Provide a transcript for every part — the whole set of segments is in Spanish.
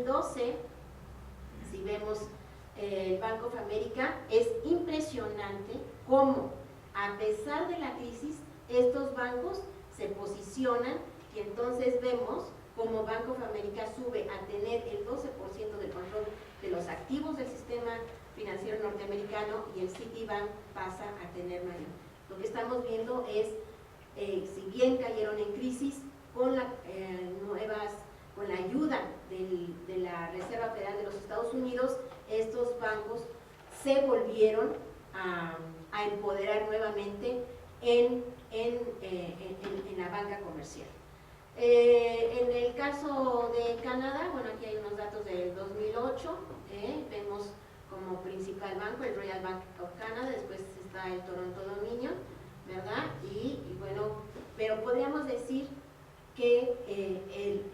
2012, si vemos el Bank of America, es impresionante cómo, a pesar de la crisis, estos bancos se posicionan, y entonces vemos como Bank of America sube a tener el 12% del control de los activos del sistema financiero norteamericano, y el Citibank pasa a tener mayor. Lo que estamos viendo es, si bien cayeron en crisis, con la ayuda de la Reserva Federal de los Estados Unidos, estos bancos se volvieron a empoderar nuevamente en la banca comercial. En el caso de Canadá, bueno, aquí hay unos datos del 2008, vemos como principal banco el Royal Bank of Canada, después está el Toronto Dominion, ¿verdad? Y bueno, pero podríamos decir que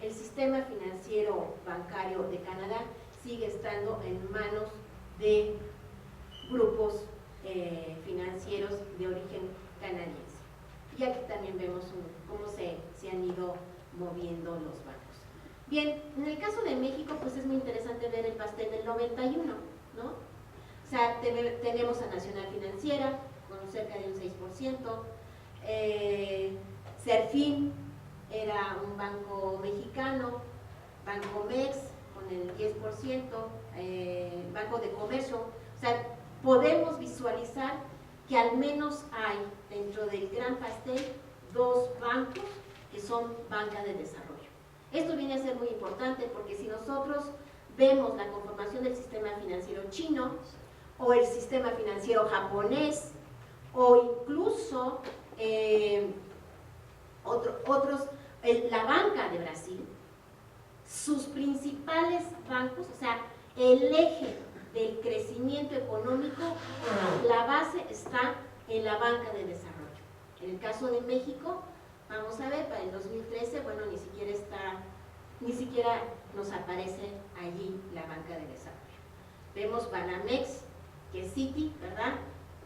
el sistema financiero bancario de Canadá sigue estando en manos de grupos financieros de origen canadiense. Y aquí también vemos cómo se han ido moviendo los bancos. Bien, en el caso de México, pues es muy interesante ver el pastel del 91, ¿no? O sea, tenemos a Nacional Financiera con cerca de un 6%, Serfín era un banco mexicano, Bancomex con el 10%, Banco de Comercio. O sea, podemos visualizar que al menos hay dentro del gran pastel dos bancos que son banca de desarrollo. Esto viene a ser muy importante porque si nosotros vemos la conformación del sistema financiero chino o el sistema financiero japonés o incluso la banca de Brasil, sus principales bancos, o sea, el eje del crecimiento económico, la base está en la banca de desarrollo. En el caso de México, vamos a ver, para el 2013, bueno, ni siquiera nos aparece allí la banca de desarrollo. Vemos Banamex, que es Citi, ¿verdad?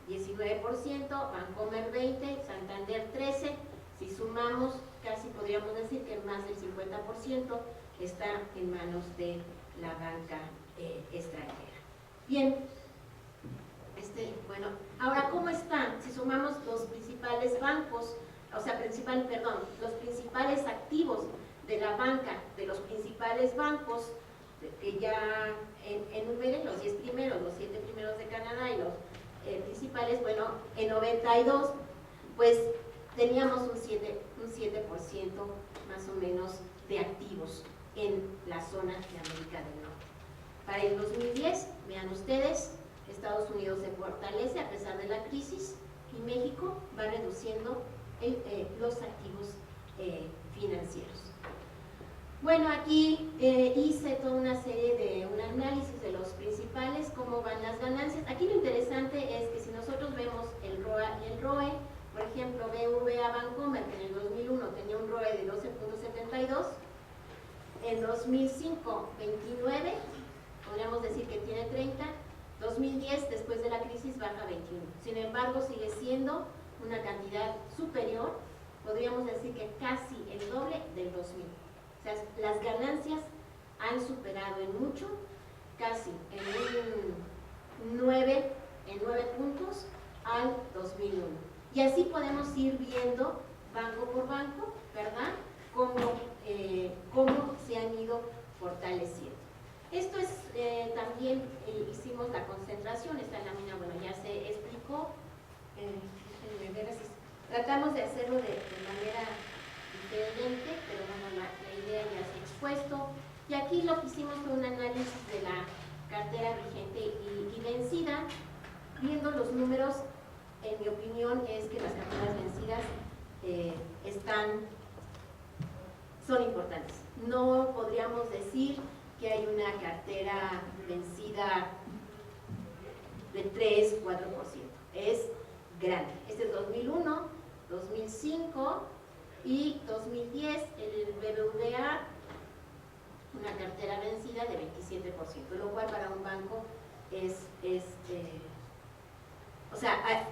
19%, Bancomer 20%, Santander 13%, si sumamos, casi podríamos decir que más del 50% está en manos de la banca extranjera. Bien, bueno, ahora, ¿cómo están? Si sumamos los principales bancos, o sea, los principales activos de la banca, de los principales bancos, que ya enumeren los 10 primeros, los 7 primeros de Canadá y los principales, bueno, en 92, pues teníamos un 7% más o menos de activos en la zona de América del Norte. Para el 2010, vean ustedes, Estados Unidos se fortalece a pesar de la crisis y México va reduciendo los activos financieros. Bueno, aquí hice toda una serie de un análisis de los principales, cómo van las ganancias. Aquí lo interesante es que si nosotros vemos el ROA y el ROE, por ejemplo, BVA Bancomer, que en el 2001 tenía un ROE de 12.72, en 2005, 29, podríamos decir que tiene 30, 2010, después de la crisis, baja a 21. Sin embargo, sigue siendo una cantidad superior, podríamos decir que casi el doble del 2000. O sea, las ganancias han superado en mucho, casi en 9 puntos al 2001. Y así podemos ir viendo banco por banco, ¿verdad?, cómo se han ido fortaleciendo. Esto es, también hicimos la concentración, esta lámina, bueno, ya se explicó, tratamos de hacerlo de manera diferente, pero bueno, la idea ya se ha expuesto, y aquí lo que hicimos fue un análisis de la cartera vigente y vencida, viendo los números. En mi opinión es que las carteras vencidas son importantes. No podríamos decir que hay una cartera vencida de 3, 4%. Es grande. Este es 2001, 2005 y 2010, el BBVA, una cartera vencida de 27%, lo cual para un banco o sea,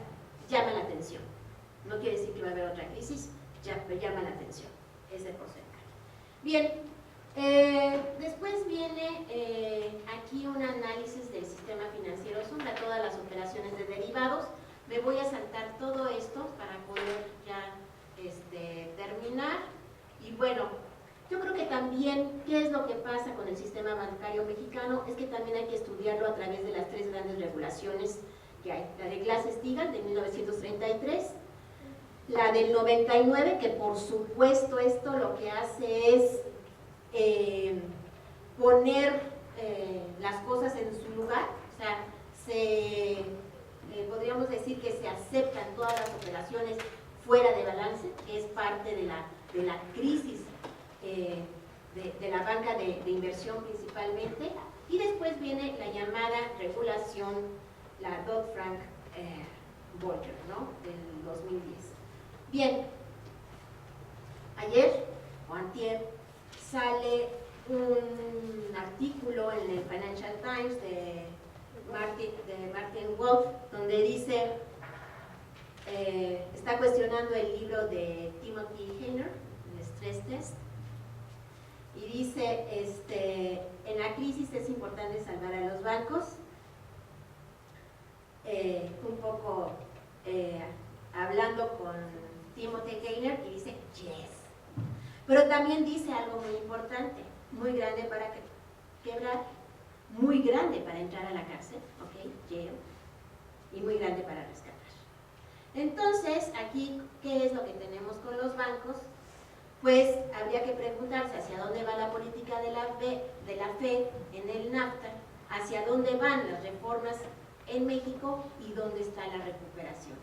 llama la atención. No quiere decir que va a haber otra crisis, llama la atención ese porcentaje. Bien, Después viene aquí un análisis del sistema financiero, son todas las operaciones de derivados. Me voy a saltar todo esto para poder ya terminar. Y bueno, yo creo que también, ¿qué es lo que pasa con el sistema bancario mexicano? Es que también hay que estudiarlo a través de las tres grandes regulaciones que hay. La de Glass-Steagall de 1933, la del 99, que por supuesto esto lo que hace es poner las cosas en su lugar, o sea, podríamos decir que se aceptan todas las operaciones fuera de balance, que es parte de la crisis de la banca de inversión principalmente, y después viene la llamada regulación, la Dodd-Frank-Volcker, ¿no?, del 2010. Bien, ayer o antier sale un artículo en el Financial Times de Martin Wolf, donde dice, está cuestionando el libro de Timothy Geithner, el Stress Test, y dice, en la crisis es importante salvar a los bancos, un poco hablando con Timothy Geithner, y dice, yes. Pero también dice algo muy importante, muy grande para quebrar, muy grande para entrar a la cárcel, ¿ok? Jail, y muy grande para rescatar. Entonces, aquí, ¿qué es lo que tenemos con los bancos? Pues habría que preguntarse hacia dónde va la política de la Fed en el NAFTA, hacia dónde van las reformas en México y dónde está la recuperación.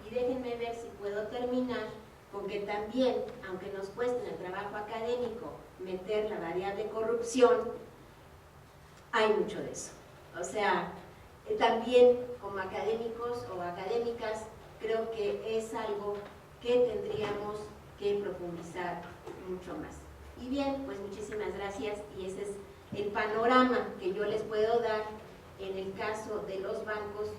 Y déjenme ver si puedo terminar con que también, aunque nos cueste en el trabajo académico meter la variable corrupción, hay mucho de eso. O sea, también como académicos o académicas, creo que es algo que tendríamos que profundizar mucho más. Y bien, pues muchísimas gracias, y ese es el panorama que yo les puedo dar en el caso de los bancos,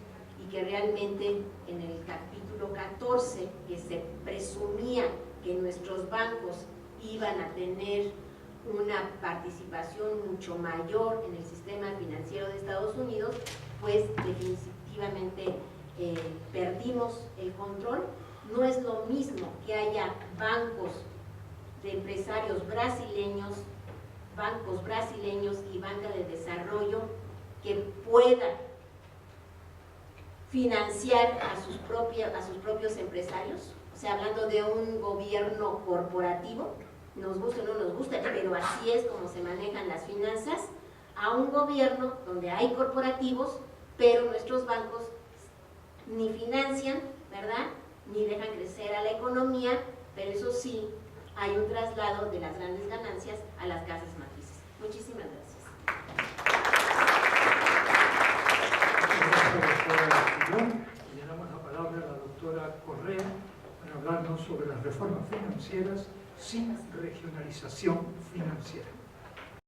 y que realmente en el capítulo 14, que se presumía que nuestros bancos iban a tener una participación mucho mayor en el sistema financiero de Estados Unidos, pues definitivamente perdimos el control. No es lo mismo que haya bancos de empresarios brasileños, bancos brasileños y banca de desarrollo que puedan financiar a sus propios empresarios, o sea, hablando de un gobierno corporativo, nos guste o no nos guste, pero así es como se manejan las finanzas, a un gobierno donde hay corporativos, pero nuestros bancos ni financian, ¿verdad?, ni dejan crecer a la economía, pero eso sí, hay un traslado de las grandes ganancias a las casas matrices. Muchísimas gracias. Y le damos la palabra a la doctora Correa para hablarnos sobre las reformas financieras sin regionalización financiera.